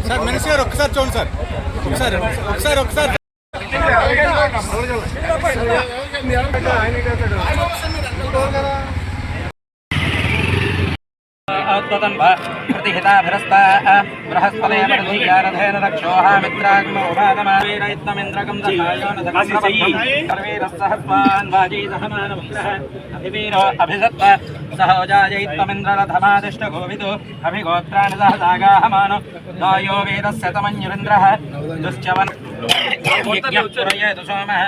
Sir మనిషి గారు ఒక్కసారి చూడండి సార్, ఒకసారి प्रतिहिताभिरस्ता बृहस्पतेन रथेन रक्षोः मित्राग्मोभागमावीरयत्नमिन्द्रकं सर्वेरस्सहस्वान् वाजीसहमानवग्रः अभिवीरो अभिसत्व सहोजायैत्वमिन्द्ररथमादिष्टगोविदो अभिगोत्राणि सहसागाहमानो दायो वेदस्य तमन्युरिन्द्रः दुश्चवन् यज्ञपुरयेतु सोमः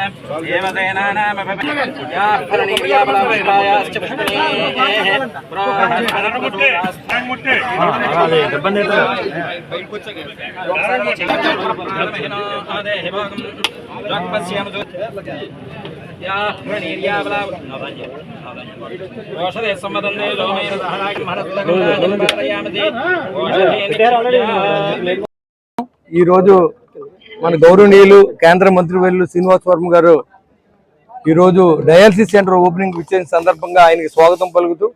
देवसेनानामभियाः फलनीर्याबलपुष्पायाश्च पुष्पिणीः ఈ రోజు మన గౌరవనీయులు కేంద్ర మంత్రివర్యులు శ్రీనివాస్ వర్మ గారు ఈ రోజు డయాలసిస్ సెంటర్ ఓపెనింగ్ ఇచ్చిన సందర్భంగా ఆయనకి స్వాగతం పలుకుతూ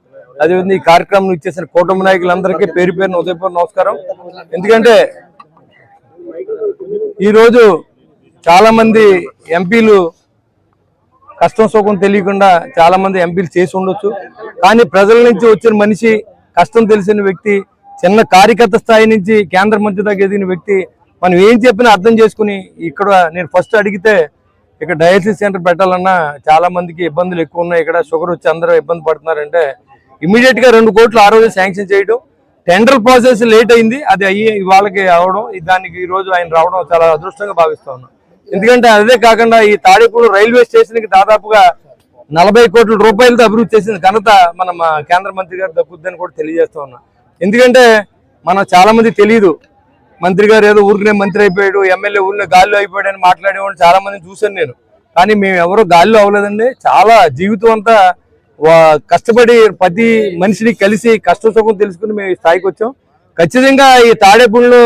అదేవిధంగా ఈ కార్యక్రమం ఇచ్చేసిన కూటమి నాయకులందరికీ పేరు పేరున ఉదయపూర్వ నమస్కారం. ఎందుకంటే ఈరోజు చాలా మంది ఎంపీలు కష్టం సుఖం తెలియకుండా చాలా మంది ఎంపీలు చేసి ఉండొచ్చు, కానీ ప్రజల నుంచి వచ్చిన మనిషి, కష్టం తెలిసిన వ్యక్తి, చిన్న కార్యకర్త స్థాయి నుంచి కేంద్ర మంత్రి దాకా ఎదిగిన వ్యక్తి మనం ఏం చెప్పినా అర్థం చేసుకుని ఇక్కడ నేను ఫస్ట్ అడిగితే ఇక్కడ డయాలసిస్ సెంటర్ పెట్టాలన్నా చాలా మందికి ఇబ్బందులు ఎక్కువ ఉన్నాయి, ఇక్కడ షుగర్ వచ్చి అందరూ ఇబ్బంది పడుతున్నారంటే ఇమీడియట్ గా 2 కోట్లు ఆ రోజు శాంక్షన్ చేయడం, టెండర్ ప్రాసెస్ లేట్ అయింది, అది అయ్యి వాళ్ళకి అవడం, దానికి ఈ రోజు ఆయన రావడం చాలా అదృష్టంగా భావిస్తా ఉన్నాం. ఎందుకంటే అదే కాకుండా ఈ తాడేపూడి రైల్వే స్టేషన్ కి దాదాపుగా 40 కోట్ల రూపాయలతో అభివృద్ధి చేసిన ఘనత మన కేంద్ర మంత్రి గారు దక్కుద్దని కూడా తెలియజేస్తా ఉన్నా. ఎందుకంటే మనం చాలా మంది తెలియదు, మంత్రి గారు ఏదో ఊరికనే మంత్రి అయిపోయాడు, ఎమ్మెల్యే ఊరిలో గాల్లో అయిపోయాడు అని మాట్లాడేవాడిని చాలా మందిని చూశాను నేను. కానీ మేము ఎవరో గాల్లో అవ్వలేదండి, చాలా జీవితం అంతా కష్టపడి ప్రతి మనిషిని కలిసి కష్ట సుఖం తెలుసుకుని మేము ఈ స్థాయికి వచ్చాం. ఖచ్చితంగా ఈ తాడేపూడిలో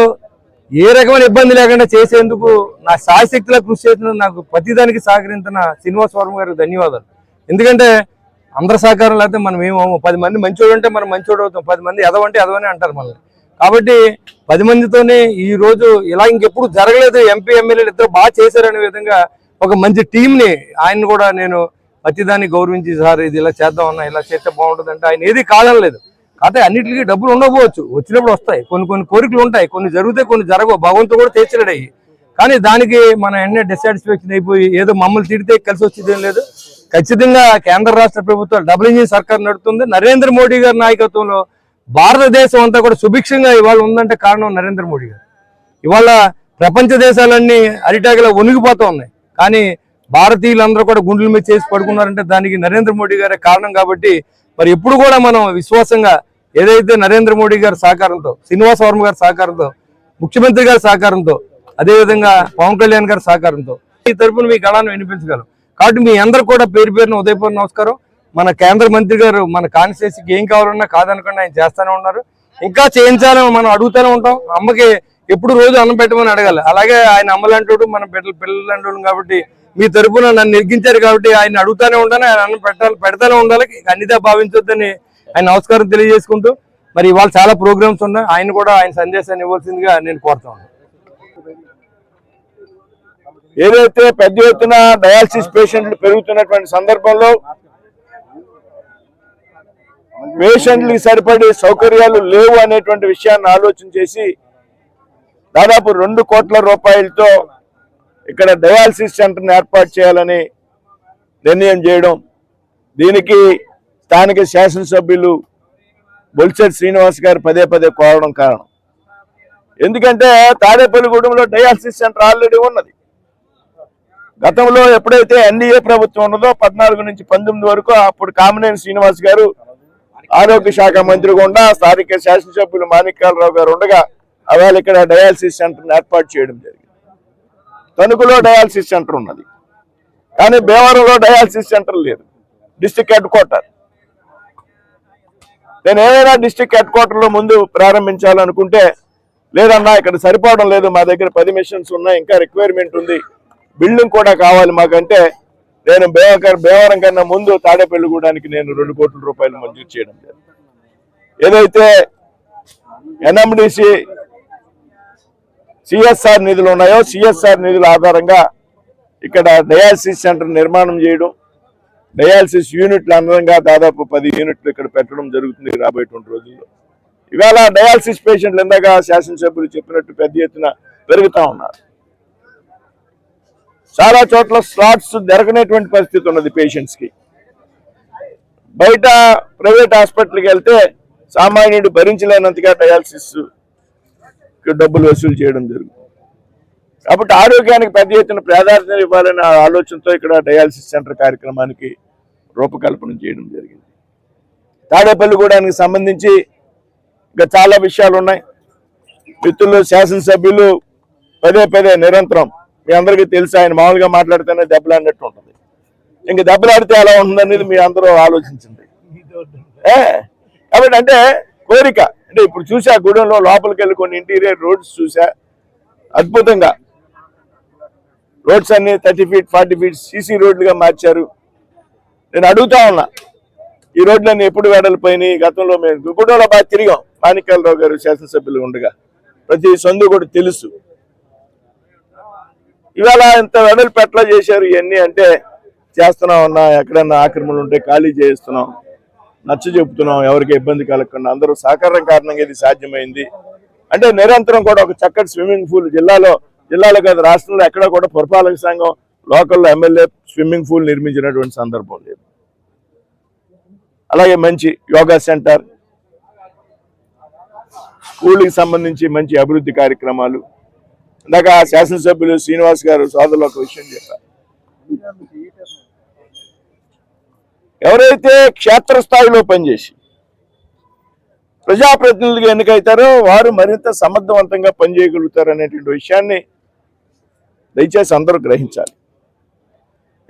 ఏ రకమైన ఇబ్బంది లేకుండా చేసేందుకు నా శాయశక్తిలా కృషి చేసిన నాకు ప్రతిదానికి సహకరించిన శ్రీనివాస్ వర్మ గారికి ధన్యవాదాలు. ఎందుకంటే అందరి సహకారం లేకపోతే మనం ఏమో 10 మంది మంచోడు అంటే మనం మంచోడు అవుతాం, 10 మంది ఎదవంటే ఎదవని అంటారు మనల్ని. కాబట్టి 10 మందితోనే ఈ రోజు ఇలా ఇంకెప్పుడు జరగలేదు, ఎంపీ ఎమ్మెల్యేలు ఇద్దరు బాగా చేశారనే విధంగా ఒక మంచి టీంని ఆయన కూడా నేను ప్రతిదాన్ని గౌరవించి సార్ ఇది ఇలా చేద్దామన్నా, ఇలా చేస్తే బాగుంటుంది అంటే ఆయన ఏది కాదనలేదు. కాకపోతే అన్నిటికీ డబ్బులు ఉండకపోవచ్చు, వచ్చినప్పుడు వస్తాయి, కొన్ని కోరికలు ఉంటాయి, కొన్ని జరుగుతాయి, కొన్ని జరగవు, భగవంతుడు కూడా తీర్చలేడు అయ్యి. కానీ దానికి మన ఎన్నే డిసాటిస్ఫాక్షన్ అయిపోయి ఏదో మమ్మల్ని తిడితే కలిసి వచ్చేదేం లేదు. ఖచ్చితంగా కేంద్ర రాష్ట్ర ప్రభుత్వాలు డబుల్ ఇంజిన్ సర్కార్ నడుస్తుంది. నరేంద్ర మోడీ గారి నాయకత్వంలో భారతదేశం అంతా కూడా సుభిక్షంగా ఇవాళ ఉందంటే కారణం నరేంద్ర మోడీ గారు. ఇవాళ ప్రపంచ దేశాలన్నీ అరిటాకులా వణిగిపోతూ ఉన్నాయి, కానీ భారతీయులందరూ కూడా గుండెల మీద చేసి పడుకున్నారంటే దానికి నరేంద్ర మోడీ గారే కారణం. కాబట్టి మరి ఎప్పుడు కూడా మనం విశ్వాసంగా ఏదైతే నరేంద్ర మోడీ గారి సహకారంతో, శ్రీనివాస్ వర్మ గారి సహకారంతో, ముఖ్యమంత్రి గారి సహకారంతో, అదేవిధంగా పవన్ కళ్యాణ్ గారి సహకారంతో ఈ తరఫున మీ గళాన్ని వినిపించగలం. కాబట్టి మీ అందరూ కూడా పేరు పేరున ఉదయపూర్వ నమస్కారం. మన కేంద్ర మంత్రి గారు మన కాన్స్టిట్యూన్సీకి ఏం కావాలన్నా కాదనకుండా ఆయన చేస్తూనే ఉన్నారు, ఇంకా చేయించాలని మనం అడుగుతూనే ఉంటాం. అమ్మకి ఎప్పుడు రోజు అన్నం పెట్టమని అడగాలి, అలాగే ఆయన అమ్మలాంటోడు మన పిల్లలంటోడు. కాబట్టి మీ తరఫున నన్ను నెగ్గించారు కాబట్టి ఆయన అడుగుతూనే ఉంటాను, ఆయన అన్నం పెడతానే ఉండాలి, అన్నిదా భావించొద్దని ఆయన నమస్కారం తెలియజేసుకుంటూ మరి ఇవాళ చాలా ప్రోగ్రామ్స్ ఉన్నాయి, ఆయన కూడా ఆయన సందేశాన్ని ఇవ్వాల్సిందిగా నేను కోరుతా ఉన్నాను. ఏదైతే పెద్ద ఎత్తున డయాలసిస్ పేషెంట్లు పెరుగుతున్నటువంటి సందర్భంలో పేషెంట్లకి సరిపడే సౌకర్యాలు లేవు అనేటువంటి విషయాన్ని ఆలోచన చేసి దాదాపు 2 కోట్ల రూపాయలతో ఇక్కడ డయాలసిస్ సెంటర్ని ఏర్పాటు చేయాలని నిర్ణయం చేయడం, దీనికి స్థానిక శాసనసభ్యులు బొలిశెట్టి శ్రీనివాస్ గారు పదే కోరడం కారణం. ఎందుకంటే తాడేపల్లిగూడెంలో డయాలసిస్ సెంటర్ ఆల్రెడీ ఉన్నది. గతంలో ఎప్పుడైతే ఎన్డీఏ ప్రభుత్వం ఉన్నదో 14 నుంచి 19 వరకు అప్పుడు కామినేని శ్రీనివాస్ గారు ఆరోగ్య శాఖ మంత్రి గుండా స్థానిక శాసనసభ్యులు మాణిక్యాలరావు గారు ఉండగా అవాళ ఇక్కడ డయాలసిస్ సెంటర్ని ఏర్పాటు చేయడం జరిగింది. తణుకులో డయాలసిస్ సెంటర్ ఉన్నది, కానీ భీమవరంలో డయాలసిస్ సెంటర్ లేదు, డిస్ట్రిక్ట్ హెడ్ క్వార్టర్. నేను ఏదైనా డిస్ట్రిక్ట్ హెడ్ క్వార్టర్లో ముందు ప్రారంభించాలనుకుంటే లేదన్నా ఇక్కడ సరిపోవడం లేదు, మా దగ్గర 10 మిషన్స్ ఉన్నాయి, ఇంకా రిక్వైర్మెంట్ ఉంది, బిల్డింగ్ కూడా కావాలి మాకంటే నేను భీమవరం కన్నా ముందు తాడేపల్లిగూడానికి నేను 2 కోట్ల రూపాయలు మంజూరు చేయడం జరిగింది. ఏదైతే ఎన్ఎండిసి సిఎస్ఆర్ నిధులు ఉన్నాయో సిఎస్ఆర్ నిధుల ఆధారంగా ఇక్కడ డయాలసిస్ సెంటర్ నిర్మాణం చేయడం, డయాలసిస్ యూనిట్లు అందరంగా దాదాపు 10 యూనిట్లు ఇక్కడ పెట్టడం జరుగుతుంది రాబోయేటువంటి రోజుల్లో. ఇవాళ డయాలసిస్ పేషెంట్లు ఇందాక శాసనసభ్యులు చెప్పినట్టు పెద్ద ఎత్తున పెరుగుతూ ఉన్నారు. చాలా చోట్ల స్లాట్స్ దొరకనేటువంటి పరిస్థితి ఉన్నది పేషెంట్స్కి. బయట ప్రైవేట్ హాస్పిటల్కి వెళ్తే సామాన్యుడు భరించలేనంతగా డయాలసిస్ డబ్బులు వసూలు చేయడం జరుగుతుంది. కాబట్టి ఆరోగ్యానికి పెద్ద ఎత్తున ప్రాధాన్యత ఇవ్వాలనే ఆలోచనతో ఇక్కడ డయాలసిస్ సెంటర్ కార్యక్రమానికి రూపకల్పన చేయడం జరిగింది. తాడేపల్లిగూడానికి సంబంధించి ఇంకా చాలా విషయాలు ఉన్నాయి. మిత్రులు శాసనసభ్యులు పదే నిరంతరం మీ అందరికీ తెలుసు, ఆయన మామూలుగా మాట్లాడితేనే దెబ్బలాడినట్టు ఉంటుంది. ఇంక దెబ్బలాడితే ఎలా ఉంటుందనేది మీ అందరూ ఆలోచించండి. కాబట్టి అంటే కోరిక అంటే ఇప్పుడు చూసా గూడెంలో లోపలికి వెళ్ళి కొన్ని ఇంటీరియర్ రోడ్స్ చూసా, అద్భుతంగా రోడ్స్ అన్ని 30 ఫీట్ 40 ఫీట్ సీసీ రోడ్లుగా మార్చారు. నేను అడుగుతా ఉన్నా, ఈ రోడ్లన్నీ ఎప్పుడు వెడలిపోయినాయి? గతంలో మేము గూడెంలో బాగా తిరిగాం, మాణిక్యాలరావు గారు శాసనసభ్యులు ఉండగా ప్రతి సందు కూడా తెలుసు. ఇవాళ ఇంత వెడల్పు ఎట్లా చేశారు ఇవన్నీ అంటే చేస్తున్నాం ఉన్నా, ఎక్కడన్నా ఆక్రమణలు ఉంటే ఖాళీ చేస్తున్నాం, నచ్చ చెబుతున్నాం, ఎవరికి ఇబ్బంది కలగకుండా అందరూ సహకారం కారణంగా ఇది సాధ్యమైంది. అంటే నిరంతరం కూడా ఒక చక్కటి స్విమ్మింగ్ పూల్ జిల్లాలో కాదు రాష్ట్రంలో ఎక్కడ కూడా పురపాలక సంఘం లోకల్లో ఎమ్మెల్యే స్విమ్మింగ్ పూల్ నిర్మించినటువంటి సందర్భం లేదు. అలాగే మంచి యోగా సెంటర్, స్కూల్కి సంబంధించి మంచి అభివృద్ధి కార్యక్రమాలు. ఇందాక శాసనసభ్యులు శ్రీనివాస్ గారు సోదరులు ఒక విషయం చెప్పారు. ఎవరైతే క్షేత్రస్థాయిలో పనిచేసి ప్రజాప్రతినిధులుగా ఎన్నికైతారో వారు మరింత సమర్థవంతంగా పనిచేయగలుగుతారు అనేటువంటి విషయాన్ని దయచేసి అందరూ గ్రహించాలి.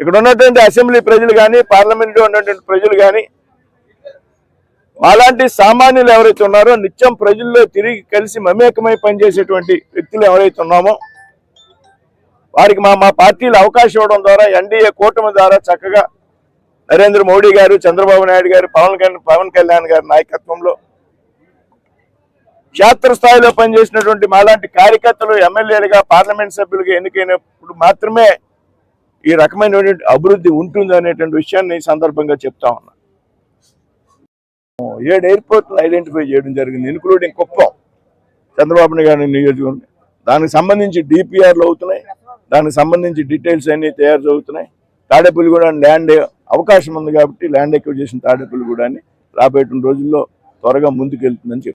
ఇక్కడ ఉన్నటువంటి అసెంబ్లీ ప్రజలు కానీ పార్లమెంట్లో ఉన్నటువంటి ప్రజలు కానీ అలాంటి సామాన్యులు ఎవరైతే ఉన్నారో నిత్యం ప్రజల్లో తిరిగి కలిసి మమేకమై పనిచేసేటువంటి వ్యక్తులు ఎవరైతే ఉన్నామో వారికి మా పార్టీలు అవకాశం ఇవ్వడం ద్వారా ఎన్డీఏ కూటమి ద్వారా చక్కగా నరేంద్ర మోడీ గారు, చంద్రబాబు నాయుడు గారు, పవన్ కళ్యాణ్ గారి నాయకత్వంలో క్షేత్రస్థాయిలో పనిచేసినటువంటి మాలాంటి కార్యకర్తలు ఎమ్మెల్యేలుగా పార్లమెంట్ సభ్యులుగా ఎన్నికైనప్పుడు మాత్రమే ఈ రకమైనటువంటి అభివృద్ధి ఉంటుంది అనేటువంటి విషయాన్ని ఈ సందర్భంగా చెప్తా ఉన్నా. 7 ఎయిర్పోర్ట్లు ఐడెంటిఫై చేయడం జరిగింది, ఇన్క్లూడింగ్ కుప్పం చంద్రబాబు నాయుడు నియోజకవర్గం. దానికి సంబంధించి డిపిఆర్లు అవుతున్నాయి, దానికి సంబంధించి డీటెయిల్స్ అన్ని తయారు అవుతున్నాయి. తాడేపల్లిగూడ ల్యాండ్ అవకాశం ఉంది కాబట్టి ల్యాండ్ ఎక్విజిషన్ తాడేపల్లిగూడాన్ని రాబోయే రోజుల్లో త్వరగా ముందుకెళ్తుందని చెప్తాను.